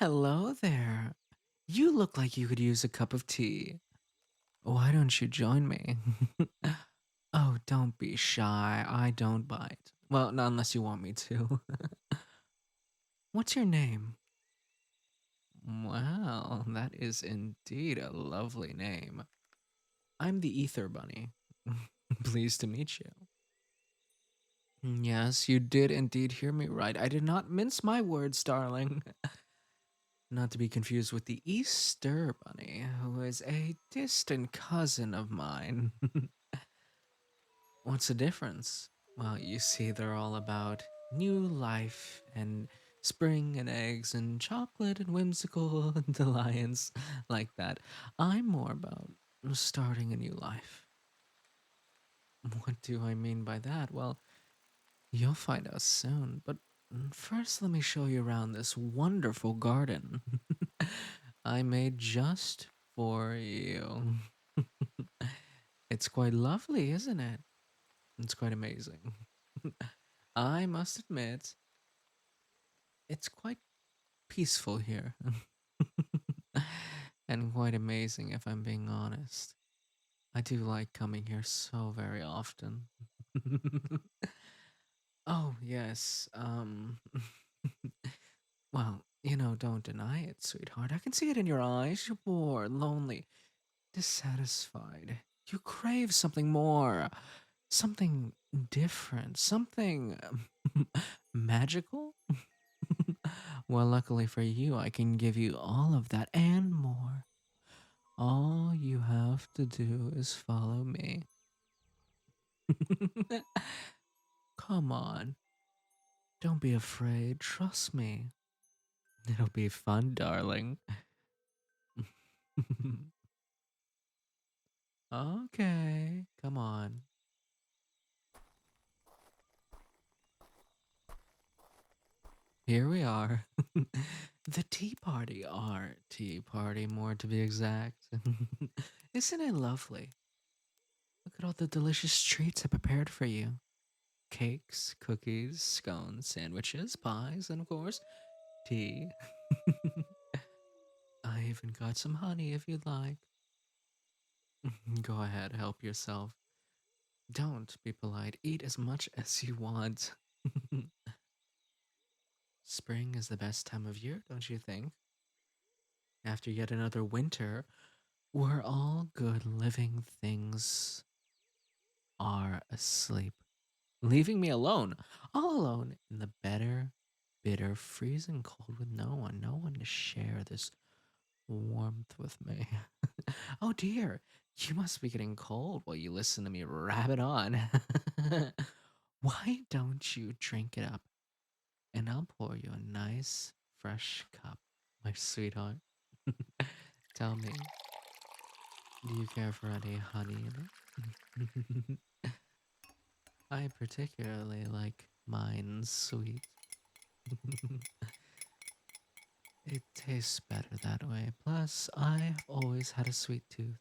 Hello there. You look like you could use a cup of tea. Why don't you join me? Oh, don't be shy. I don't bite. Well, not unless you want me to. What's your name? Wow, that is indeed a lovely name. I'm the Ether Bunny. Pleased to meet you. Yes, you did indeed hear me right. I did not mince my words, darling. Not to be confused with the Easter Bunny, who is a distant cousin of mine. What's the difference? Well, you see, they're all about new life and spring and eggs and chocolate and whimsical delights like that. I'm more about starting a new life. What do I mean by that? Well, you'll find out soon, but first let me show you around this wonderful garden I made just for you. It's quite lovely, isn't it? It's quite amazing. I must admit, it's quite peaceful here. And quite amazing, if I'm being honest. I do like coming here so very often. Oh, yes. Well, don't deny it, sweetheart. I can see it in your eyes. You're bored, lonely, dissatisfied. You crave something more, something different, something magical. Well, luckily for you, I can give you all of that and more. All you have to do is follow me. Come on. Don't be afraid. Trust me. It'll be fun, darling. Okay. Come on. Here we are. The tea party. Our tea party, more to be exact. Isn't it lovely? Look at all the delicious treats I prepared for you. Cakes, cookies, scones, sandwiches, pies, and of course, tea. I even got some honey if you'd like. Go ahead, help yourself. Don't be polite. Eat as much as you want. Spring is the best time of year, don't you think? After yet another winter, where all good living things are asleep, leaving me alone, all alone in the bitter, freezing cold with no one to share this warmth with me. Oh dear, you must be getting cold while you listen to me rabbit on. Why don't you drink it up and I'll pour you a nice fresh cup, my sweetheart. Tell me, do you care for any honey in it? I particularly like mine sweet. It tastes better that way. Plus, I've always had a sweet tooth.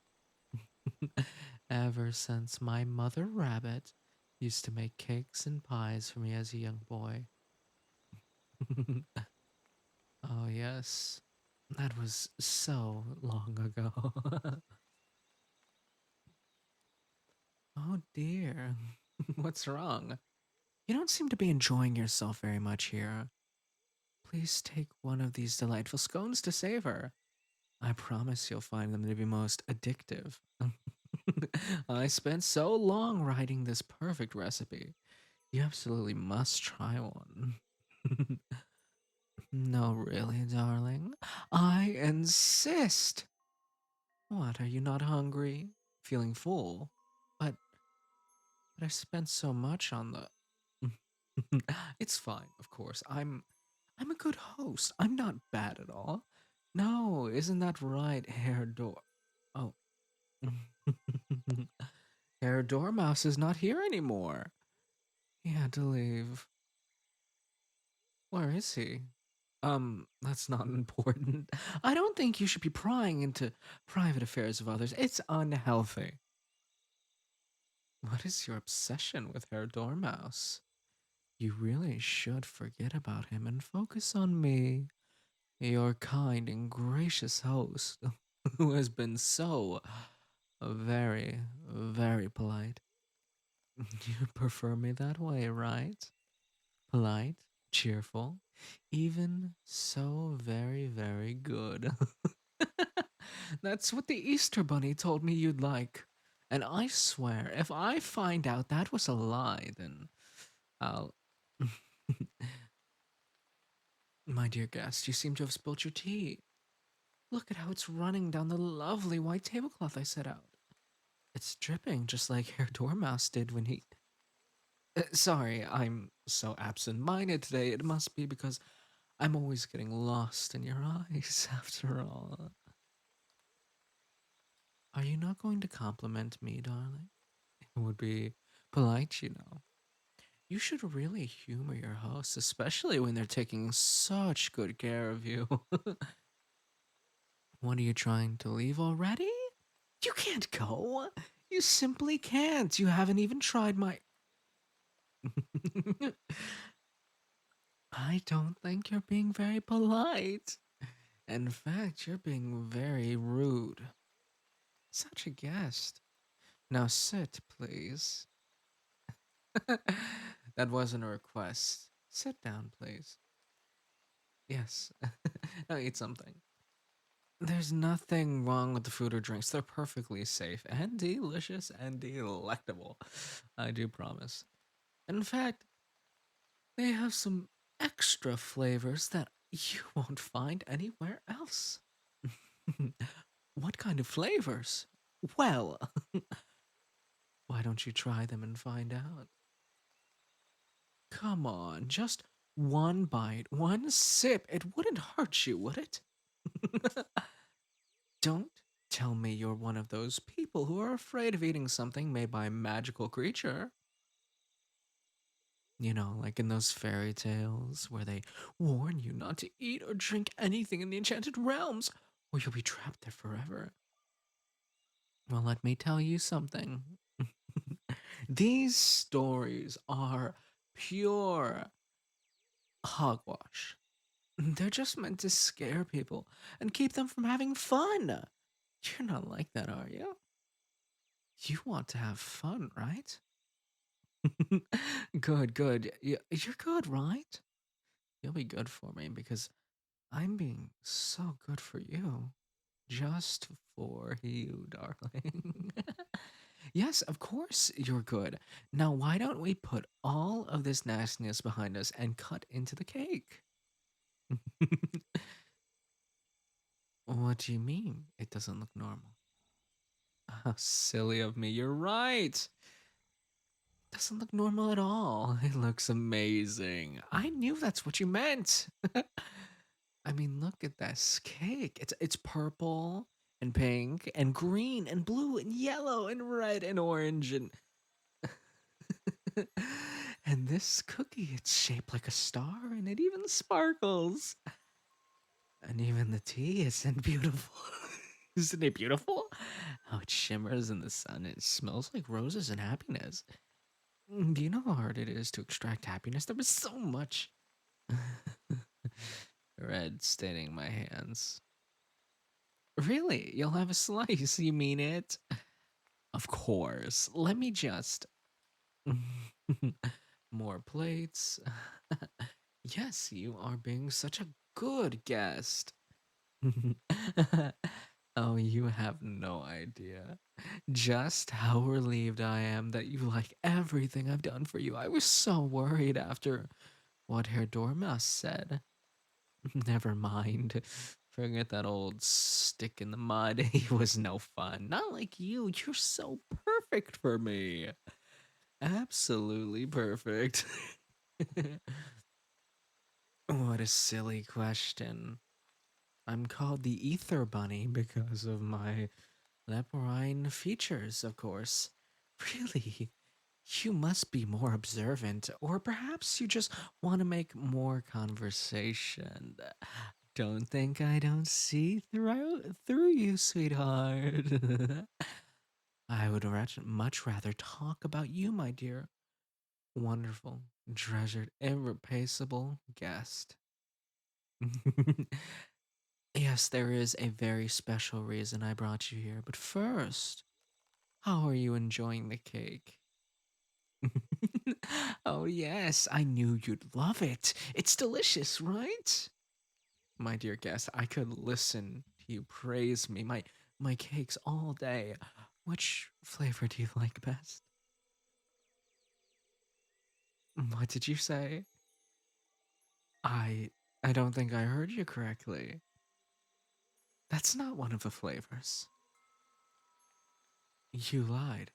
Ever since my mother rabbit used to make cakes and pies for me as a young boy. Oh, yes. That was so long ago. Oh, dear. What's wrong? You don't seem to be enjoying yourself very much here. Please take one of these delightful scones to savor. I promise you'll find them to be most addictive. I spent so long writing this perfect recipe. You absolutely must try one. No, really, darling. I insist. What, are you not hungry? Feeling full? But I spent so much on the It's fine, of course. I'm a good host. I'm not bad at all. No, isn't that right, Herr Dor Oh. Herr Dormouse is not here anymore. He had to leave. Where is he? That's not important. I don't think you should be prying into private affairs of others. It's unhealthy. What is your obsession with Herr Dormouse? You really should forget about him and focus on me. your kind and gracious host, who has been so very, very polite. You prefer me that way, right? Polite, cheerful, even so very, very good. That's what the Easter Bunny told me you'd like. And I swear, if I find out that was a lie, then I'll. My dear guest, you seem to have spilt your tea. Look at how it's running down the lovely white tablecloth I set out. It's dripping just like Herr Dormouse did when he. Sorry, I'm so absent minded today. It must be because I'm always getting lost in your eyes, after all. Are you not going to compliment me, darling? It would be polite, you know. You should really humor your hosts, especially when they're taking such good care of you. What are you trying to leave already? You can't go. You simply can't. You haven't even tried my. I don't think you're being very polite. In fact, you're being very rude. Such a guest. Now sit, please. That wasn't a request. Sit down, please. Yes. Now eat something. There's nothing wrong with the food or drinks. They're perfectly safe and delicious and delectable. I do promise. In fact, they have some extra flavors that you won't find anywhere else. What kind of flavors? Well, why don't you try them and find out? Come on, just one bite, one sip. It wouldn't hurt you, would it? Don't tell me you're one of those people who are afraid of eating something made by a magical creature. You know, like in those fairy tales where they warn you not to eat or drink anything in the enchanted realms, or you'll be trapped there forever. Well, let me tell you something. These stories are pure hogwash. They're just meant to scare people and keep them from having fun. You're not like that, are you? You want to have fun, right? Good, good. You're good, right? You'll be good for me because I'm being so good for you. Just for you, darling. Yes, of course you're good. Now, why don't we put all of this nastiness behind us and cut into the cake? What do you mean it doesn't look normal? How silly of me. You're right. Doesn't look normal at all. It looks amazing. I knew that's what you meant. I mean, look at this cake. It's purple and pink and green and blue and yellow and red and orange and and this cookie, it's shaped like a star and it even sparkles. And even the tea isn't beautiful. Isn't it beautiful? How it shimmers in the sun. It smells like roses and happiness. Do you know how hard it is to extract happiness? There was so much red staining my hands. Really? You'll have a slice? You mean it? Of course. Let me just. More plates. Yes, you are being such a good guest. Oh, you have no idea just how relieved I am that you like everything I've done for you. I was so worried after what Herr Dormouse said. Never mind. Forget that old stick in the mud. He was no fun. Not like you. You're so perfect for me. Absolutely perfect. What a silly question. I'm called the Ether Bunny because of my leporine features, of course. Really, you must be more observant, or perhaps you just want to make more conversation. Don't think I don't see through you, sweetheart. I would much rather talk about you, my dear, wonderful, treasured, irreplaceable guest. Yes, there is a very special reason I brought you here, but first, how are you enjoying the cake? Oh, yes, I knew you'd love it. It's delicious, right? My dear guest, I could listen to you praise me, my cakes all day. Which flavor do you like best? What did you say? I I don't think I heard you correctly. That's not one of the flavors. You lied.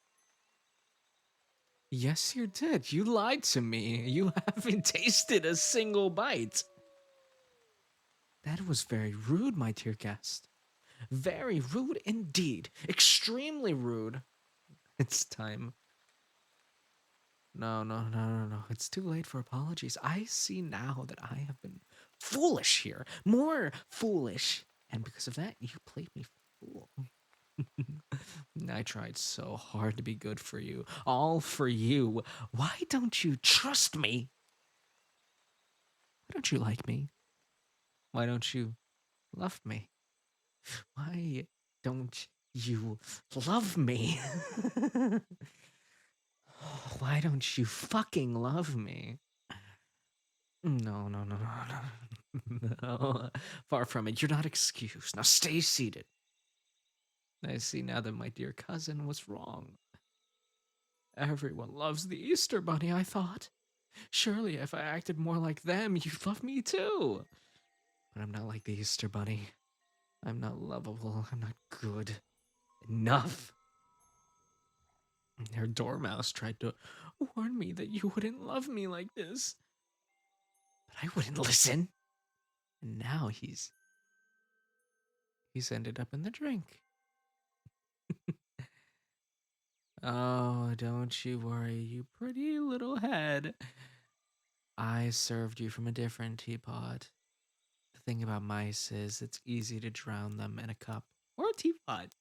Yes, you did. You lied to me. You haven't tasted a single bite. That was very rude, my dear guest. Very rude indeed. Extremely rude. It's time. No, no, no, no, no. It's too late for apologies. I see now that I have been foolish here. More foolish. And because of that, you played me fool. I tried so hard to be good for you. All for you. Why don't you trust me? Why don't you like me? Why don't you love me? Why don't you love me? Why don't you fucking love me? No, no, no, no, no. No. Far from it. You're not excused. Now stay seated. I see now that my dear cousin was wrong. Everyone loves the Easter Bunny, I thought. Surely if I acted more like them, you'd love me too. But I'm not like the Easter Bunny. I'm not lovable. I'm not good enough. Her dormouse tried to warn me that you wouldn't love me like this. But I wouldn't listen. And now he's ended up in the drink. Oh, don't you worry, you pretty little head. I served you from a different teapot. The thing about mice is it's easy to drown them in a cup or a teapot.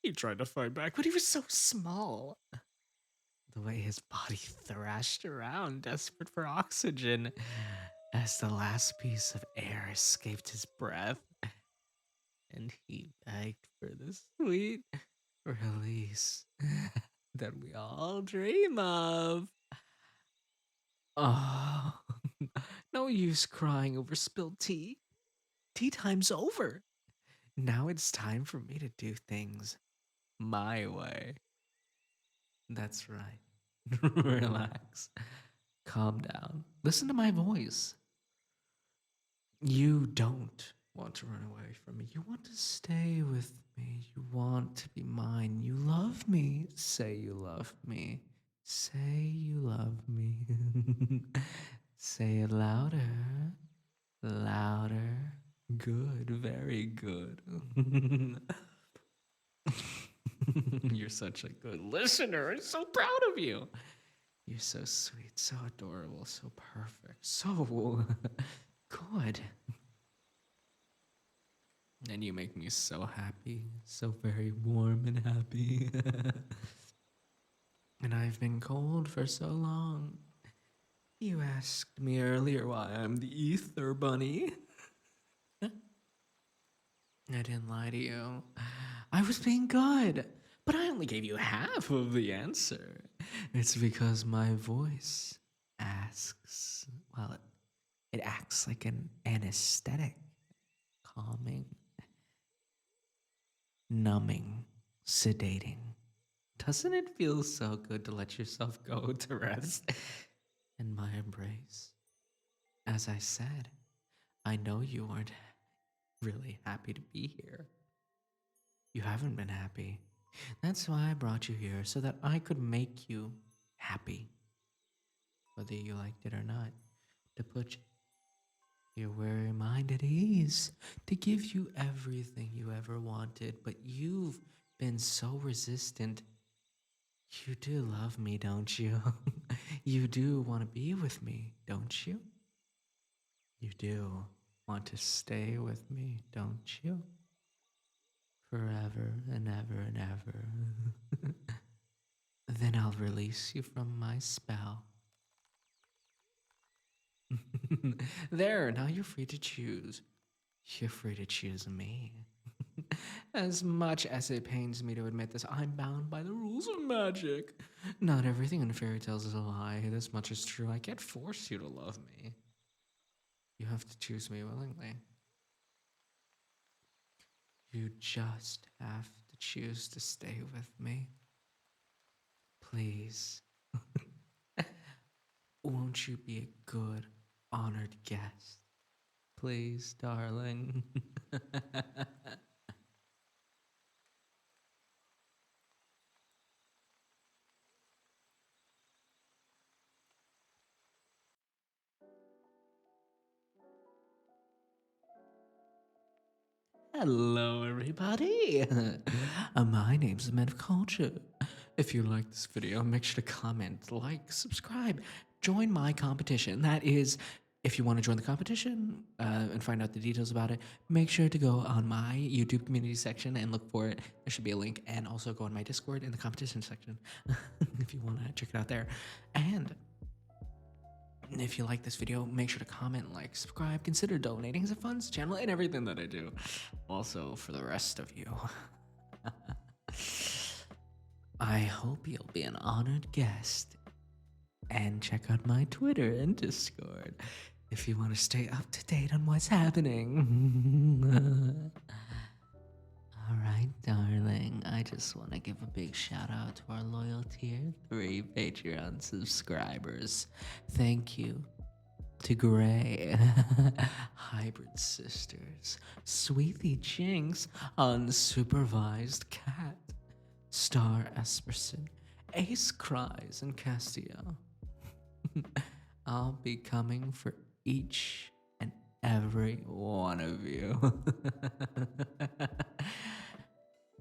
He tried to fight back, but he was so small. The way his body thrashed around, desperate for oxygen, as the last piece of air escaped his breath, and he begged for the sweet release that we all dream of. Oh, no use crying over spilled tea. Tea time's over. Now it's time for me to do things my way. That's right. Relax. Calm down. Listen to my voice. You don't want to run away from me. You want to stay with me. You want to be mine. You love me. Say you love me. Say you love me. Say it louder. Louder. Good. Very good. You're such a good listener. I'm so proud of you. You're so sweet, so adorable, so perfect, so good. And you make me so happy, so very warm and happy. And I've been cold for so long. You asked me earlier why I'm the ether bunny. I didn't lie to you. I was being good, but I only gave you half of the answer. It's because my voice asks, well, it acts like an anesthetic, calming, numbing, sedating. Doesn't it feel so good to let yourself go to rest in my embrace? As I said, I know you weren't really happy to be here. You haven't been happy. That's why I brought you here, so that I could make you happy, whether you liked it or not, to put your weary mind at ease, to give you everything you ever wanted, but you've been so resistant. You do love me, don't you? You do want to be with me, don't you? You do want to stay with me, don't you? Forever and ever and ever. Then I'll release you from my spell. There, now you're free to choose. You're free to choose me. As much as it pains me to admit this, I'm bound by the rules of magic. Not everything in fairy tales is a lie. This much is true. I can't force you to love me. You have to choose me willingly. You just have to choose to stay with me. Please. Won't you be a good, honored guest? Please, darling. Hello, everybody. My name's the Man of Culture. If you like this video, make sure to comment, like, subscribe, join my competition. That is, if you want to join the competition and find out the details about it, make sure to go on my YouTube community section and look for it. There should be a link, and also go on my Discord in the competition section if you want to check it out there. And if you like this video, make sure to comment, like, subscribe, consider donating. It funds the channel and everything that I do. Also, for the rest of you, I hope you'll be an honored guest. And check out my Twitter and Discord if you want to stay up to date on what's happening. Alright, darling, I just want to give a big shout out to our loyal tier 3 Patreon subscribers. Thank you to Gray, Hybrid Sisters, Sweethyjinx, Unsupervised Cat, Star Espersen, ace.cries, and Castiel. I'll be coming for each and every one of you.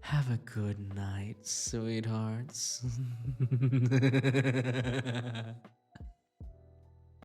Have a good night, sweethearts.